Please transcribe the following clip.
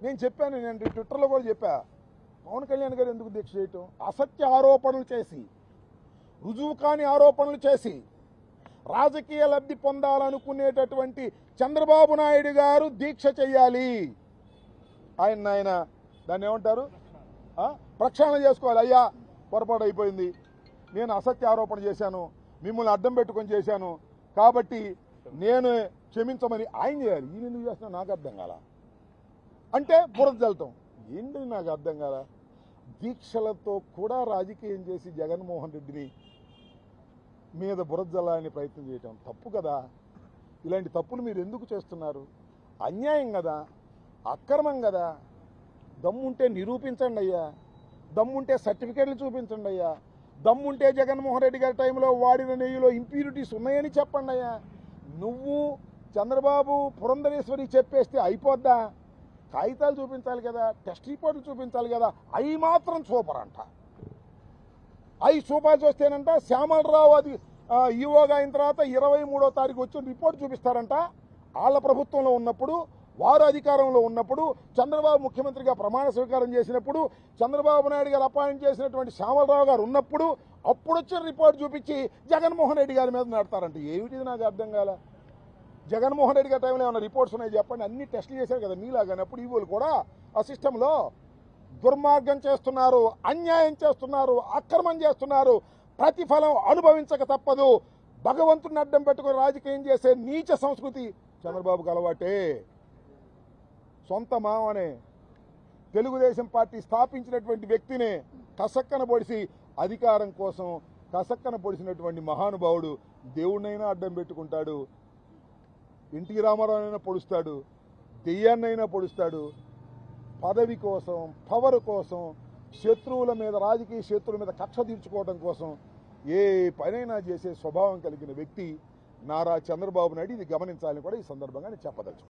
నేను చెప్పాను, నేను ట్విట్టర్లో కూడా చెప్పా, పవన్ కళ్యాణ్ గారు ఎందుకు దీక్ష చేయటం? అసత్య ఆరోపణలు చేసి, రుజువు కాని ఆరోపణలు చేసి రాజకీయ లబ్ధి పొందాలనుకునేటటువంటి చంద్రబాబు నాయుడు గారు దీక్ష చెయ్యాలి. ఆయన దాన్ని ఏమంటారు, ప్రక్షాళన చేసుకోవాలి. అయ్యా పొరపాటు అయిపోయింది, నేను అసత్య ఆరోపణ చేశాను, మిమ్మల్ని అడ్డం పెట్టుకొని చేశాను, కాబట్టి నేను క్షమించమని ఆయన చేయాలి. ఈయన ఎందుకు చేస్తున్నా నాకు అర్థం కాల. అంటే బురద జల్లటం ఏంటి నాకు అర్థం కాల. దీక్షలతో కూడా రాజకీయం చేసి జగన్మోహన్ రెడ్డిని మీద బురద జల్లాలని ప్రయత్నం చేయటం తప్పు కదా. ఇలాంటి తప్పులు మీరు ఎందుకు చేస్తున్నారు? అన్యాయం కదా, అక్రమం కదా. దమ్ముంటే నిరూపించండి అయ్యా, దమ్ముంటే సర్టిఫికేట్లు చూపించండి అయ్యా, దమ్ముంటే జగన్మోహన్ రెడ్డి గారి టైంలో వాడిన నెయ్యిలో ఇంప్యూరిటీస్ ఉన్నాయని చెప్పండి అయ్యా. నువ్వు చంద్రబాబు పురంధరేశ్వరి చెప్పేస్తే అయిపోద్దా? కాగితాలు చూపించాలి కదా, టెస్ట్ రిపోర్ట్లు చూపించాలి కదా. అవి మాత్రం సూపర్ అంట. అవి చూపాల్సి వస్తేనంట శ్యామలరావు అది ఈవోగా అయిన తర్వాత 23వ తారీఖు వచ్చి రిపోర్ట్ చూపిస్తారంట. వాళ్ళ ప్రభుత్వంలో ఉన్నప్పుడు, వారు అధికారంలో ఉన్నప్పుడు, చంద్రబాబు ముఖ్యమంత్రిగా ప్రమాణ స్వీకారం చేసినప్పుడు, చంద్రబాబు నాయుడు గారు అపాయింట్ చేసినటువంటి శ్యామలరావు గారు ఉన్నప్పుడు, అప్పుడు వచ్చిన రిపోర్ట్ చూపించి జగన్మోహన్ రెడ్డి గారి మీద నడతారంట. ఏమిటిది నాకు అర్థం కాల. జగన్మోహన్ రెడ్డి గారి టైంలో ఏమైనా రిపోర్ట్స్ ఉన్నాయి చెప్పండి. అన్ని టెస్టులు చేశారు కదా మీలాగానప్పుడు. ఈవోలు కూడా ఆ సిస్టంలో దుర్మార్గం చేస్తున్నారు, అన్యాయం చేస్తున్నారు, అక్రమం చేస్తున్నారు. ప్రతిఫలం అనుభవించక తప్పదు. భగవంతుడిని అడ్డం పెట్టుకుని రాజకీయం చేసే నీచ సంస్కృతి చంద్రబాబుకు అలవాటే. సొంత మామనే తెలుగుదేశం పార్టీ స్థాపించినటువంటి వ్యక్తినే కసక్కన పొడిసి అధికారం కోసం కసక్కన పొడిసినటువంటి మహానుభావుడు దేవుడినైనా అడ్డం పెట్టుకుంటాడు, ఎన్టీ రామారావునైనా పొడుస్తాడు, దెయ్యాన్నైనా పొడుస్తాడు. పదవి కోసం, పవర్ కోసం, శత్రువుల మీద, రాజకీయ శత్రువుల మీద కక్ష తీర్చుకోవడం కోసం ఏ పనైనా చేసే స్వభావం కలిగిన వ్యక్తి నారా చంద్రబాబు నాయుడు. ఇది గమనించాలని కూడా ఈ సందర్భంగా నేను చెప్పదలుచుకున్నాను.